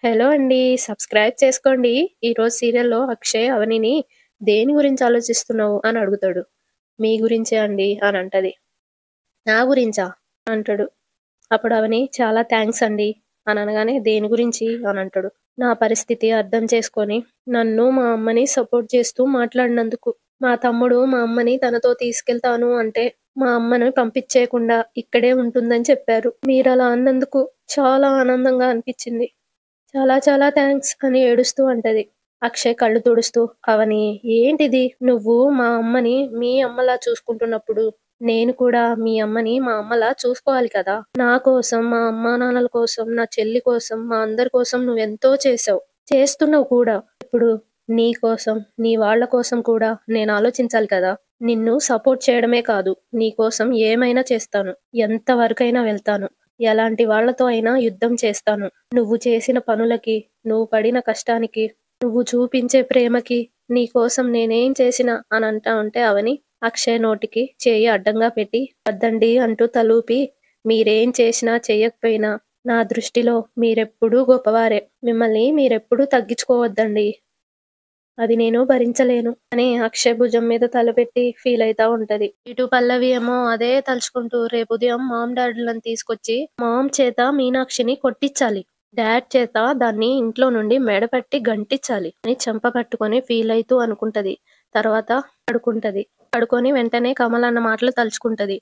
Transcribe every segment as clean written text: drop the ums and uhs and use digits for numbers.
Hello అండి. Subscribe చేసుకోండి. ఈరోజు సీరియల్‌లో అక్షయ్ అవనిని దేని గురించి ఆలోచిస్తున్నావు అని అడుగుతాడు. మీ గురించే అండి అని అంటది. నా గురించా? అంటాడు. అప్పుడు అవని చాలా థాంక్స్ అండి అని అనగానే దేని గురించి అని అంటాడు. నా పరిస్థితి అర్థం చేసుకొని నన్ను మా అమ్మని సపోర్ట్ చేస్తూ మాట్లాడినందుకు. మా తమ్ముడు మా అమ్మని తనతో తీసుకెళ్తాను అంటే మా అమ్మను పంపించేయకుండా ఇక్కడే ఉంటుందని చెప్పారు. మీరలా అన్నందుకు చాలా ఆనందంగా అనిపించింది. చాలా చాలా థాంక్స్ అని ఏడుస్తూ అంటది. అక్షయ్ కళ్ళు తుడుస్తూ, అవని ఏంటిది? నువ్వు మా అమ్మని మీ అమ్మలా చూసుకుంటున్నప్పుడు, నేను కూడా మీ అమ్మని మా అమ్మలా చూసుకోవాలి కదా! నా కోసం, మా అమ్మానాన్నల కోసం, నా చెల్లి కోసం, మా అందరి కోసం నువ్వెంతో చేశావు. చేస్తున్నావు కూడా. ఇప్పుడు నీ కోసం, నీ వాళ్ళ కోసం కూడా నేను ఆలోచించాలి కదా! నిన్ను సపోర్ట్ చేయడమే కాదు, నీ కోసం ఏమైనా చేస్తాను. ఎంత వరకైనా వెళ్తాను. ఎలాంటి వాళ్ళతో అయినా యుద్ధం చేస్తాను. నువ్వు చేసిన పనులకి, నువ్వు పడిన కష్టానికి, నువ్వు చూపించే ప్రేమకి, నీకోసం నేనేం చేసినా అని అంటా ఉంటే అవని అక్షయ్ నోటికి చేయి అడ్డంగా పెట్టి, వద్దండి అంటూ తలూపి, మీరేం చేసినా చెయ్యకపోయినా నా దృష్టిలో మీరెప్పుడూ గొప్పవారే. మిమ్మల్ని మీరెప్పుడూ తగ్గించుకోవద్దండి. అది నేను భరించలేను అని అక్షయ్ భుజం మీద తలపెట్టి ఫీల్ అయితా ఉంటది. ఇటు పల్లవి ఏమో అదే తలుచుకుంటూ రేపు ఉదయం మామ్ డాడీలను తీసుకొచ్చి మామ్ చేత మీనాక్షిని కొట్టించాలి. డాడ్ చేత దాన్ని ఇంట్లో నుండి మెడపట్టి గంటించాలి అని చెంప పట్టుకొని ఫీల్ అయితూ అనుకుంటది. తర్వాత పడుకుంటది. పడుకొని వెంటనే కమల్ అన్న మాటలు తలుచుకుంటది.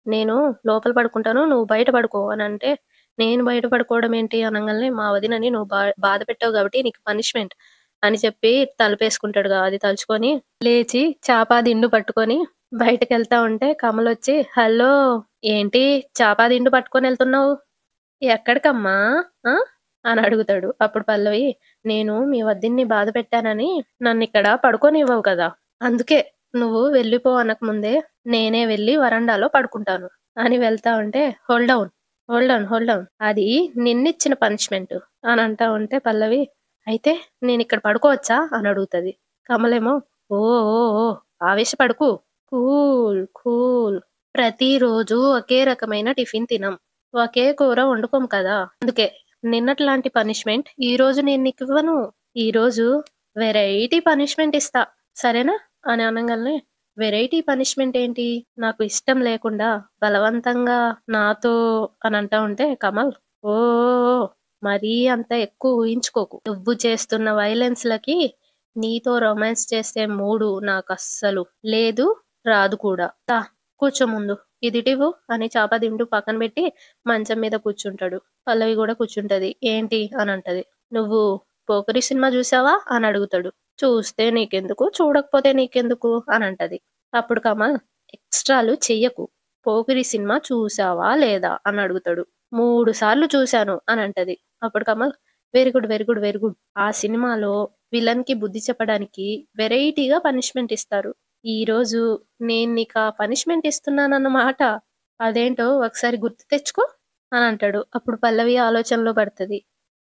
నేను లోపల పడుకుంటాను, నువ్వు బయట పడుకో అని అంటే, నేను బయట పడుకోవడం ఏంటి అనంగానే మా వదినని నువ్వు బాధ పెట్టావు కాబట్టి నీకు పనిష్మెంట్ అని చెప్పి తలుపేసుకుంటాడుగా. అది తలుచుకొని లేచి చాపా దిండు పట్టుకొని బయటకెళ్తా ఉంటే కమలొచ్చి, హలో ఏంటి చాపా దిండు పట్టుకొని వెళ్తున్నావు? ఎక్కడికమ్మా ఆ అని అడుగుతాడు. అప్పుడు పల్లవి, నేను మీ వదిన్ని బాధ పెట్టానని నన్నిక్కడ పడుకోనివ్వవు కదా, అందుకే నువ్వు వెళ్ళిపో అనకముందే నేనే వెళ్ళి వరండాలో పడుకుంటాను అని వెళ్తా ఉంటే, hold down hold down hold down, అది నిన్నిచ్చిన పనిష్మెంట్ అని అంటా ఉంటే పల్లవి, అయితే నేను ఇక్కడ పడుకోవచ్చా అని అడుగుతది. కమలేమో ఓ ఓ ఓ ఆవేశపడకు, కూల్ కూల్, ప్రతిరోజు ఒకే రకమైన టిఫిన్ తినం, ఒకే కూర వండుకోం కదా, అందుకే నిన్నట్లాంటి పనిష్మెంట్ ఈ రోజు నేను నీకు ఇవ్వను. ఈ రోజు వెరైటీ పనిష్మెంట్ ఇస్తా, సరేనా అని అనగానే, వెరైటీ పనిష్మెంట్ ఏంటి? నాకు ఇష్టం లేకుండా బలవంతంగా నాతో అని అంటా ఉంటే కమల్, ఓ మరీ అంత ఎక్కువ ఊహించుకోకు. నువ్వు చేస్తున్న వైలెన్స్‌లకి నీతో రొమాన్స్ చేసే మూడు నాకస్సలు లేదు, రాదు కూడా. దా కూర్చో ముందు. ఇదిటివ్వు అని చాపదిండు పక్కన పెట్టి మంచం మీద కూర్చుంటాడు. పల్లవి కూడా కూర్చుంటది. ఏంటి అని అంటది. నువ్వు పోకిరి సినిమా చూసావా అని అడుగుతాడు. చూస్తే నీకెందుకు, చూడకపోతే నీకెందుకు అని అంటది. అప్పుడు కమల్, ఎక్స్ట్రాలు చెయ్యకు. పోకిరి సినిమా చూసావా లేదా అని అడుగుతాడు. 3 సార్లు చూశాను అని అంటది. అప్పుడు Kamal, very good very good very good. ఆ సినిమాలో విలన్ కి బుద్ధి చెప్పడానికి వెరైటీగా పనిష్మెంట్ ఇస్తారు. ఈ రోజు నేను నీకు ఆ పనిష్మెంట్ ఇస్తున్నానన్నమాట. అదేంటో ఒకసారి గుర్తు తెచ్చుకో అని అంటాడు. అప్పుడు పల్లవి ఆలోచనలో పడుతుంది.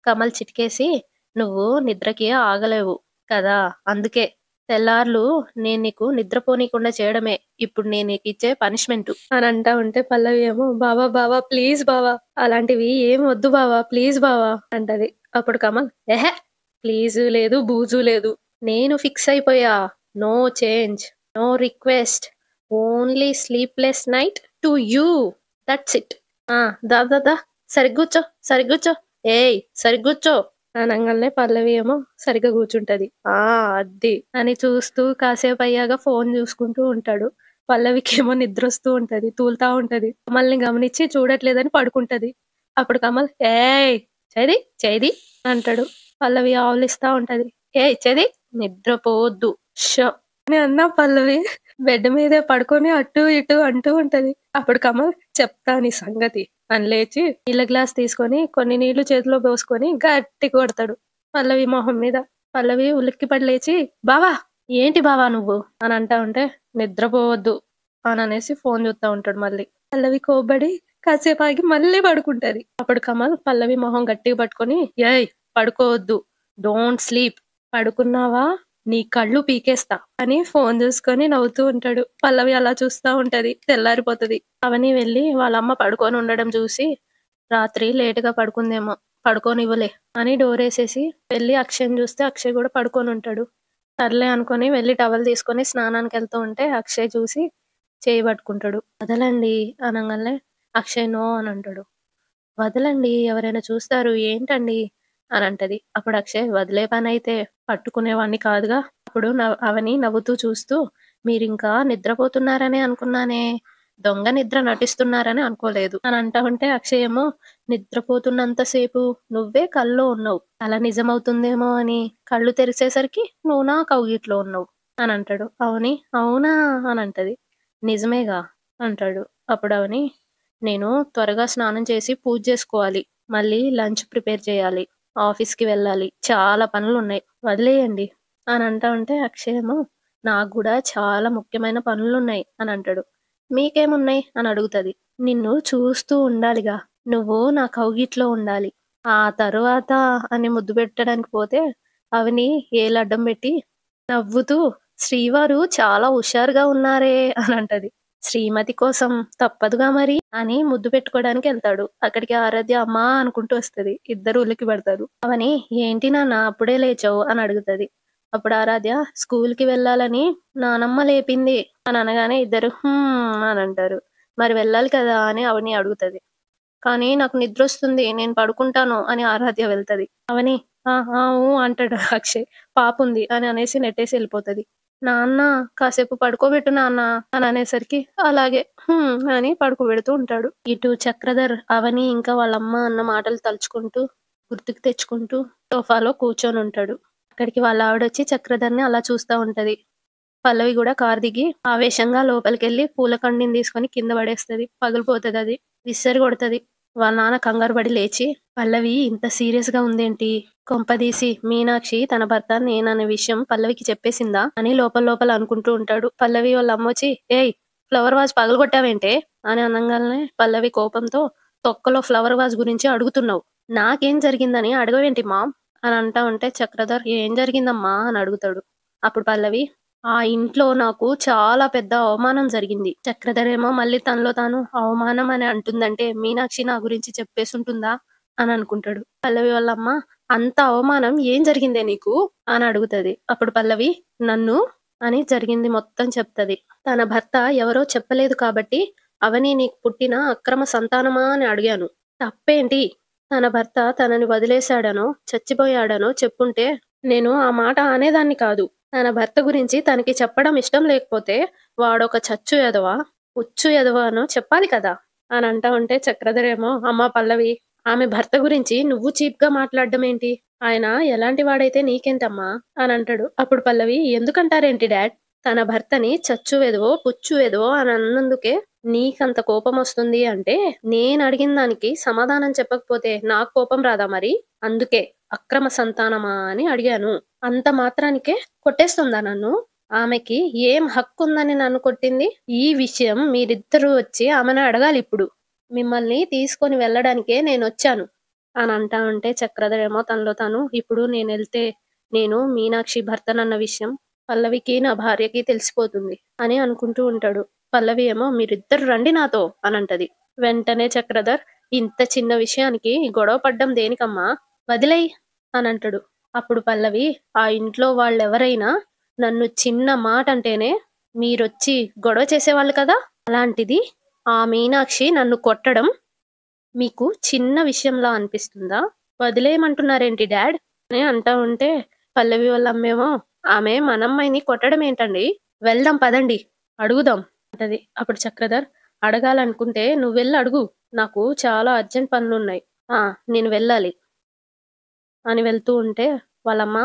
కమల్ చిటికేసి, నువ్వు నిద్రకి ఆగలేవు కదా, అందుకే తెల్లార్లు నేను నీకు నిద్రపోనీకుండా చేయడమే ఇప్పుడు నేను నీకు ఇచ్చే పనిష్మెంట్ అని అంటా ఉంటే పల్లవి ఏమో, బావా బావా ప్లీజ్ బావా, అలాంటివి ఏం వద్దు బావా ప్లీజ్ బావా అంటది. అప్పుడు కమల్, ఎహె ప్లీజు లేదు బూజు లేదు, నేను ఫిక్స్ అయిపోయా, no change, no request, only sleepless night to you, that's it. దా దా దా సరిగ్గూర్చో సరిగ్గూర్చో, ఏయ్ సరిగ్గూర్చో అనంగానే పల్లవి ఏమో సరిగ్గా కూర్చుంటది. అద్ది అని చూస్తూ కాసేపు అయ్యాక ఫోన్ చూసుకుంటూ ఉంటాడు. పల్లవికేమో నిద్రొస్తూ ఉంటది, తూలుతా ఉంటది. కమల్ని గమనించి చూడట్లేదని పడుకుంటది. అప్పుడు కమల్, ఏయ్ చేది చేది అంటాడు. పల్లవి ఆవులిస్తా ఉంటది. ఏయ్ చేది, నిద్రపోవద్దు షో అని అన్నా పల్లవి బెడ్ మీదే పడుకొని అటు ఇటు అంటూ ఉంటది. అప్పుడు కమల్, చెప్తా నీ సంగతి అని లేచి నీళ్ళ గ్లాస్ తీసుకొని కొన్ని నీళ్లు చేతిలో పోసుకొని గట్టి కొడతాడు పల్లవి మొహం మీద. పల్లవి ఉలిక్కిపడి లేచి, బావా ఏంటి బావా నువ్వు అని అంటా ఉంటే, నిద్రపోవద్దు అని అనేసి ఫోన్ చూస్తా ఉంటాడు మళ్ళీ. పల్లవి కోబ్బడి కాసేపు ఆగి మళ్ళీ పడుకుంటది. అప్పుడు కమల్ పల్లవి మొహం గట్టిగా పట్టుకొని, ఏయ్ పడుకోవద్దు, డోంట్ స్లీప్, పడుకున్నావా నీ కళ్ళు పీకేస్తా అని ఫోన్ చూసుకొని నవ్వుతూ ఉంటాడు. పల్లవి అలా చూస్తా ఉంటది. తెల్లారిపోతది. అవని వెళ్ళి వాళ్ళమ్మ పడుకొని ఉండడం చూసి, రాత్రి లేటుగా పడుకుందేమో, పడుకోనివ్వలే అని డోరేసేసి వెళ్ళి అక్షయ్‌ని చూస్తే అక్షయ్ కూడా పడుకోనుంటాడు. సర్లే అనుకోని వెళ్ళి టవల్ తీసుకొని స్నానానికెళ్తూ ఉంటే అక్షయ్ చూసి చెయ్యి పట్టుకుంటాడు. వదలండి అనంగాల్నే అక్షయ్ నో అనంటాడు. వదలండి ఎవరైనా చూస్తారు ఏంటండి అనంటది. అప్పుడు అక్షయ్ వదిలే పనైతే పట్టుకునేవాడిని కాదుగా. అప్పుడు అవని నవ్వుతూ చూస్తూ మీరింకా నిద్రపోతున్నారనే అనుకున్నానే. దొంగ నిద్ర నటిస్తున్నారని అనుకోలేదు అని అంటా ఉంటే అక్షయ్ ఏమో నిద్రపోతున్నంత సేపు నువ్వే కల్లో ఉన్నావు. కల నిజమవుతుందేమో అని కళ్ళు తెరిసేసరికి నువ్వు నా కౌగిట్లో ఉన్నావు అని అంటాడు. అవని అవునా అని అంటది. నిజమేగా అంటాడు. అప్పుడు అవని నేను త్వరగా స్నానం చేసి పూజ చేసుకోవాలి. మళ్ళీ లంచ్ ప్రిపేర్ చేయాలి. ఆఫీస్‌కి వెళ్ళాలి. చాలా పనులున్నాయి. వదిలేయండి అని అంటా ఉంటే అక్షయ్ ఏమో నాకు గూడా చాలా ముఖ్యమైన పనులున్నాయి అని అంటాడు. మీకేమున్నాయి అని అడుగుతది. నిన్ను చూస్తూ ఉండాలిగా. నువ్వు నా కౌగిట్లో ఉండాలి. ఆ తరువాత అని ముద్దు పెట్టడానికి పోతే అవని ఏలడ్డం పెట్టి నవ్వుతూ శ్రీవారు చాలా హుషారుగా ఉన్నారే అని అంటది. శ్రీమతి కోసం తప్పదుగా మరి అని ముద్దు పెట్టుకోవడానికెళ్తాడు. అక్కడికి ఆరాధ్య అమ్మా అనుకుంటూ వస్తది. ఇద్దరు ఉలిక్కిపడతారు. అవని ఏంటి నాన్న అప్పుడే లేచావు అని అడుగుతది. అప్పుడు ఆరాధ్య స్కూల్‌కి వెళ్ళాలని నానమ్మ లేపింది అని అనగానే ఇద్దరు అని అంటారు. మరి వెళ్ళాలి కదా అని అవని అడుగుతది. కానీ నాకు నిద్రొస్తుంది. నేను పడుకుంటాను అని ఆరాధ్య వెళ్తది. అవని ఆ! ఆ! ఊ అంటాడు అక్షయ్. పాపుంది అని అనేసి నెట్టేసి ఎళ్ళిపోతది. నాన్న కాసేపు పడుకోబెట్టు నాన్న అని అనేసరికి అలాగే అని పడుకోబెడుతూ ఉంటాడు. ఇటు చక్రధర్ అవని ఇంకా వాళ్ళమ్మ అన్న మాటలు తలుచుకుంటూ గుర్తుకు తెచ్చుకుంటూ సోఫాలో కూర్చొనుంటాడు. అక్కడికి వాళ్ళ ఆవిడొచ్చి చక్రధర్‌ని అలా చూస్తా ఉంటది. పల్లవి గూడా కారు దిగి ఆవేశంగా లోపలికెళ్ళి పూల కండిని తీసుకొని కింద పడేస్తది. పగిలిపోతదది. విసిరి కొడతది. వాళ్ళ నాన్న కంగారు పడి లేచి, పల్లవి ఇంత సీరియస్‌గా ఉందేంటి? కొంపదీసి మీనాక్షి తన భర్త నేననే విషయం పల్లవికి చెప్పేసిందా? అని లోపల లోపల అనుకుంటూ ఉంటాడు. పల్లవి వాళ్ళ అమ్మొచ్చి ఏయ్! ఫ్లవర్ వాజ్ పగలగొట్టావేంటే? అని అనంగాల్నే పల్లవి కోపంతో తొక్కలో ఫ్లవర్ వాజ్ గురించి అడుగుతున్నావు. నాకేం జరిగిందని అడగవేంటి మామ్? అని అంటా ఉంటే చక్రధర్ ఏం జరిగిందమ్మా? అని అడుగుతాడు. అప్పుడు పల్లవి ఆ ఇంట్లో నాకు చాలా పెద్ద అవమానం జరిగింది. చక్రధరేమో మళ్ళీ తనలో తాను అవమానం అని అంటుందంటే మీనాక్షి నా గురించి చెప్పేసుంటుందా అని అనుకుంటాడు. పల్లవి వాళ్ళమ్మ అంత అవమానం ఏం జరిగిందే నీకు అని అడుగుతది. అప్పుడు పల్లవి నన్ను అని జరిగింది మొత్తం చెప్తది. తన భర్త ఎవరో చెప్పలేదు కాబట్టి అవని నీకు పుట్టిన అక్రమ సంతానమా అని అడిగాను. తప్పేంటి? తన భర్త తనని వదిలేశాడనో, చచ్చిపోయాడనో చెప్పుంటే నేను ఆ మాట అనేదాన్ని కాదు. తన భర్త గురించి తనకి చెప్పడం ఇష్టం లేకపోతే వాడొక చచ్చు ఎదవ, ఉచ్చు ఎదవ అనో చెప్పాలి కదా! అని అంటా ఉంటే చక్రధరేమో అమ్మా పల్లవి ఆమె భర్త గురించి నువ్వు చీప్‌గా మాట్లాడడం ఏంటి? ఆయన ఎలాంటి వాడైతే నీకేంటమ్మా? అని అంటాడు. అప్పుడు పల్లవి ఎందుకంటారేంటి డాడ్? తన భర్తని చచ్చు వెధవో, పుచ్చు వెధవో అని అన్నందుకే నీకంత కోపమొస్తుంది అంటే నేనడిగిన దానికి సమాధానం చెప్పకపోతే నాకు కోపం రాదా మరి? అందుకే అక్రమ సంతానమా అని అడిగాను. అంత మాత్రానికే కొట్టేస్తుందా నన్ను? ఆమెకి ఏం హక్కుందని నన్ను కొట్టింది? ఈ విషయం మీరిద్దరూ వచ్చి ఆమెని అడగాలిప్పుడు. మిమ్మల్ని తీసుకొని వెళ్ళడానికే నేనొచ్చాను. అని అంటా ఉంటే చక్రధరేమో తనలో తాను ఇప్పుడు నేనెళ్తే నేను మీనాక్షి భర్తనన్న విషయం పల్లవికి నా భార్యకి తెలిసిపోతుంది అని అనుకుంటూ ఉంటాడు. పల్లవి ఏమో మీరిద్దరు రండి నాతో అనంటది. వెంటనే చక్రధర్ ఇంత చిన్న విషయానికి గొడవ పడ్డం దేనికమ్మా? వదిలేయ్ అనంటాడు. అప్పుడు పల్లవి ఆ ఇంట్లో వాళ్ళెవరైనా నన్ను చిన్న మాటంటేనే మీరొచ్చి గొడవ చేసేవాళ్ళు కదా! అలాంటిది ఆ మీనాక్షి నన్ను కొట్టడం మీకు చిన్న విషయంలా అనిపిస్తుందా? వదిలేయమంటున్నారేంటి డాడ్? అని అంటా ఉంటే పల్లవి వాళ్ళ అమ్మేమో ఆమె మనమ్మాయిని కొట్టడం ఏంటండి? వెళ్దాం పదండి. అడుగుదాం అంటది. అప్పుడు చక్రధర్ అడగాలనుకుంటే నువ్వెళ్లి అడుగు. నాకు చాలా అర్జెంట్ పనులున్నాయి. ఆ! నేను వెళ్ళాలి. అని వెళ్తూ ఉంటే వాళ్ళమ్మ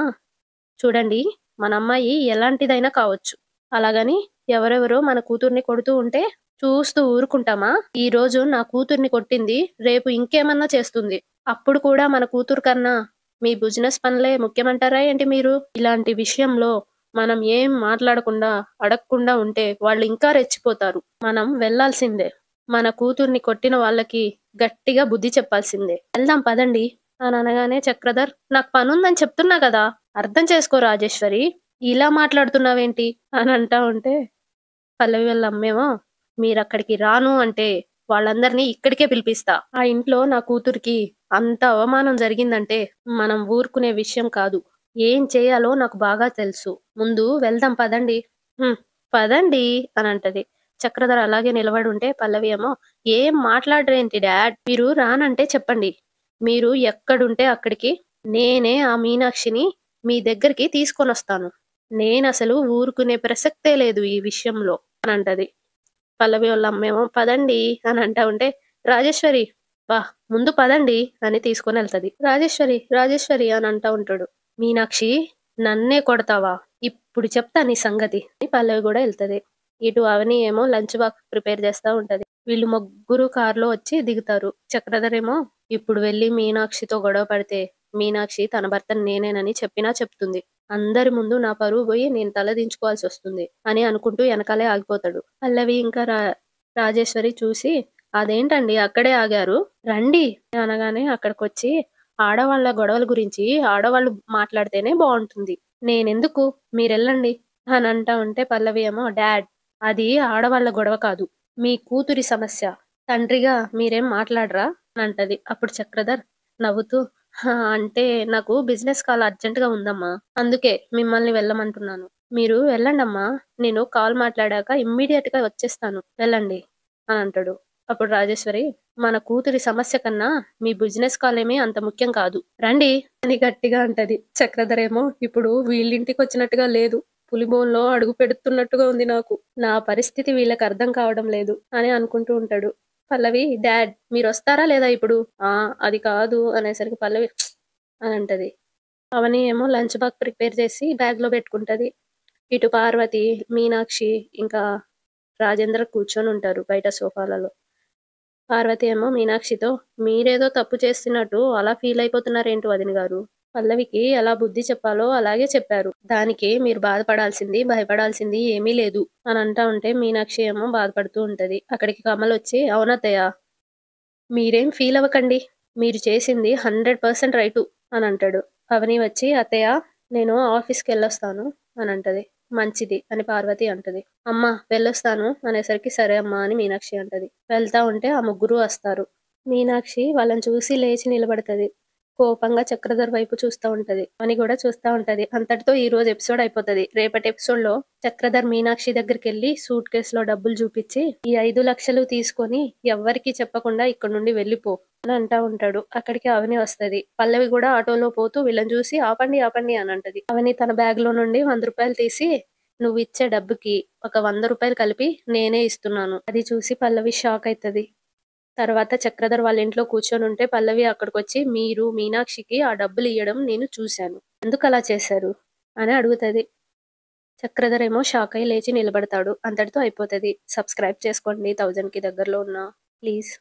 చూడండి మన అమ్మాయి ఎలాంటిదైనా కావచ్చు. అలాగని ఎవరెవరో మన కూతుర్ని కొడుతూ ఉంటే చూస్తూ ఊరుకుంటామా? ఈరోజు నా కూతుర్ని కొట్టింది రేపు ఇంకేమన్నా చేస్తుంది. అప్పుడు కూడా మన కూతురు కన్నా మీ బిజినెస్ పనులే ముఖ్యమంటారా ఏంటి మీరు? ఇలాంటి విషయంలో మనం ఏం మాట్లాడకుండా, అడగకుండా ఉంటే వాళ్ళు ఇంకా రెచ్చిపోతారు. మనం వెళ్ళాల్సిందే. మన కూతుర్ని కొట్టిన వాళ్ళకి గట్టిగా బుద్ధి చెప్పాల్సిందే. వెళ్దాం పదండి అని అనగానే చక్రధర్ నాకు పనుందని చెప్తున్నా కదా! అర్థం చేసుకో రాజేశ్వరి. ఇలా మాట్లాడుతున్నావేంటి? అని అంటా ఉంటే పల్లవి వాళ్ళ అమ్మేమో మీరక్కడికి రాను అంటే వాళ్ళందరినీ ఇక్కడికే పిలిపిస్తా. ఆ ఇంట్లో నా కూతురికి అంత అవమానం జరిగిందంటే మనం ఊరుకునే విషయం కాదు. ఏం చేయాలో నాకు బాగా తెలుసు. ముందు వెళ్దాం పదండి. హ్మ్. పదండి అనంటది. చక్రధర అలాగే నిలబడుంటే పల్లవి ఏమో, "ఏం మాట్లాడరేంటి డాడ్? మీరు రానంటే చెప్పండి. మీరు ఎక్కడుంటే అక్కడికి నేనే ఆ మీనాక్షిని మీ దగ్గరికి తీసుకొనొస్తాను. నేనసలు ఊరుకునే ప్రసక్తే లేదు ఈ విషయంలో" అనంటది. పల్లవి వాళ్ళ అమ్మేమో పదండి అని అంటా ఉంటే, రాజేశ్వరి "అబ్బా! ముందు పదండి" అని తీసుకొనెళ్తది. రాజేశ్వరి, రాజేశ్వరి అని అంటా ఉంటాడు. మీనాక్షి నన్నే కొడతావా? ఇప్పుడు చెప్తా నీ సంగతి అని పల్లవి గూడా ఎళ్తది. ఇటు అవని ఏమో లంచ్ బాక్స్ ప్రిపేర్ చేస్తా ఉంటది. వీళ్ళు ముగ్గురు కార్‌లో వచ్చి దిగుతారు. చక్రధర్ ఏమో ఇప్పుడు వెళ్లి మీనాక్షితో గొడవ పడితే, మీనాక్షి తన భర్తని నేనేనని చెప్పినా చెప్తుంది. అందరి ముందు నా పరువు పోయి నేను తలదించుకోవాల్సొస్తుంది అని అనుకుంటూ ఎనకాలే ఆగిపోతాడు. పల్లవి ఇంకా రాజేశ్వరి చూసి, "అదేంటండి అక్కడే ఆగారు? రండి" అనగానే అక్కడికొచ్చి, "ఆడవాళ్ళ గొడవల గురించి ఆడవాళ్ళు మాట్లాడితేనే బావుంటుంది. నేనెందుకు? మీరెళ్ళండి" అని అంటా ఉంటే పల్లవి ఏమో, "డాడ్ అది ఆడవాళ్ళ గొడవ కాదు. మీ కూతురి సమస్య. తండ్రిగా మీరేం మాట్లాడరా?" అని అంటది. అప్పుడు చక్రధర్ నవ్వుతూ, "హా! అంటే నాకు బిజినెస్ కాల్ అర్జెంట్‌గా ఉందమ్మా. అందుకే మిమ్మల్ని వెళ్ళమంటున్నాను. మీరు వెళ్ళండమ్మా. నేను కాల్ మాట్లాడాక ఇమ్మీడియేట్‌గా వచ్చేస్తాను. వెళ్ళండి" అని అంటాడు. అప్పుడు రాజేశ్వరి, "మన కూతురి సమస్య కన్నా మీ బిజినెస్ కాలేమీ అంత ముఖ్యం కాదు. రండి" అని గట్టిగా అంటది. చక్రధర్ ఏమో, "ఇప్పుడు వీళ్ళింటికొచ్చినట్టుగా లేదు. పులిబోన్‌లో అడుగు పెడుతున్నట్టుగా ఉంది నాకు. నా పరిస్థితి వీళ్ళకి అర్థం కావడం లేదు" అని అనుకుంటూ ఉంటాడు. పల్లవి, "డాడ్ మీరొస్తారా లేదా ఇప్పుడు?" "ఆ! అది కాదు" అనేసరికి పల్లవి అని అంటది. అవని ఏమో లంచ్ బాక్స్ ప్రిపేర్ చేసి బ్యాగ్‌లో పెట్టుకుంటది. ఇటు పార్వతి, మీనాక్షి ఇంకా రాజేంద్ర కూర్చొనుంటారు బయట సోఫాలలో. పార్వతి ఏమో మీనాక్షితో, "మీరేదో తప్పు చేస్తున్నట్టు అలా ఫీలయిపోతున్నారేంటి వదిన గారు? పల్లవికి ఎలా బుద్ధి చెప్పాలో అలాగే చెప్పారు. దానికి మీరు బాధపడాల్సింది, భయపడాల్సింది ఏమీ లేదు" అని అంటా ఉంటే మీనాక్షి ఏమో బాధపడుతూ ఉంటది. అక్కడికి కమలొచ్చి, "అవునత్తయ్య మీరేం ఫీలవ్వకండి. మీరు చేసింది 100% రైటు" అనంటాడు. అవని వచ్చి, "అత్తయ్య నేను ఆఫీస్‌కెళ్ళొస్తాను" అనంటది. "మంచిది" అని పార్వతి అంటది. "అమ్మ వెళ్ళొస్తాను" అనేసరికి, "సరే అమ్మా" అని మీనాక్షి అంటది. వెళ్తా ఉంటే ఆ ముగ్గురు వస్తారు. మీనాక్షి వాళ్ళని చూసి లేచి నిలబడతది. కోపంగా చక్రధర్ వైపు చూస్తా ఉంటది. అవని గూడా చూస్తా ఉంటది. అంతటితో ఈరోజు ఎపిసోడ్ అయిపోతది. రేపటి ఎపిసోడ్‌లో చక్రధర్ మీనాక్షి దగ్గరికెళ్ళి సూట్ కేస్‌లో డబ్బులు చూపిచ్చి, "ఈ 5,00,000 తీసుకొని ఎవ్వరికీ చెప్పకుండా ఇక్కడి నుండి వెళ్ళిపో" అని అంటా ఉంటాడు. అక్కడికి అవని వస్తది. పల్లవి గూడా ఆటోలో పోతూ వీళ్ళని చూసి, "ఆపండి, ఆపండి" అని అంటది. అవని తన బ్యాగ్‌లో నుండి రూ. 100 తీసి, "నువ్విచ్చే డబ్బుకి ఒక రూ. 100 కలిపి నేనే ఇస్తున్నాను." అది చూసి పల్లవి షాక్ అయితది. తర్వాత చక్రధర్ వాళ్ళ ఇంట్లో కూర్చొనుంటే పల్లవి అక్కడికొచ్చి, "మీరు మీనాక్షికి ఆ డబ్బులియ్యడం నేను చూశాను. ఎందుకలా చేశారు?" అని అడుగుతది. చక్రధర్ ఏమో షాకయ్యి లేచి నిలబడతాడు. అంతటితో అయిపోతది. సబ్స్క్రైబ్ చేసుకోండి 1000కి దగ్గరలో ఉన్నా. ప్లీజ్.